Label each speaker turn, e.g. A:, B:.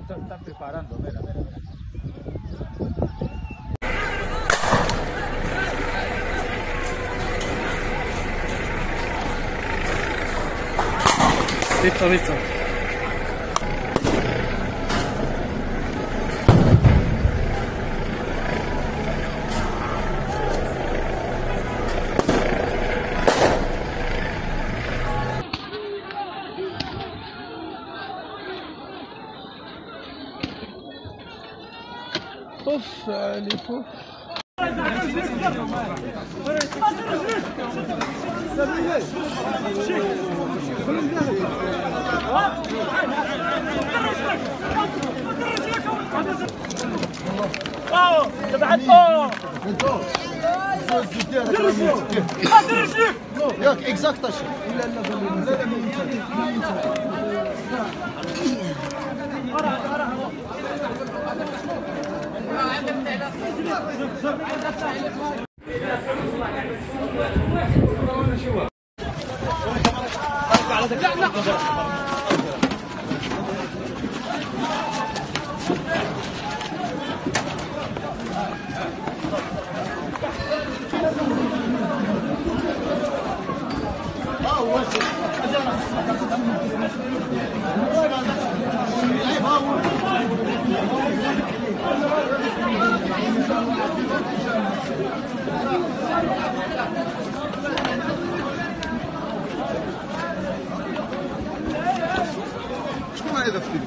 A: Están preparando, mira, mira, mira.
B: Listo, listo. اوف عليك اوف.
C: ياك اكزاكت اشي لا لا لا شكون هذا في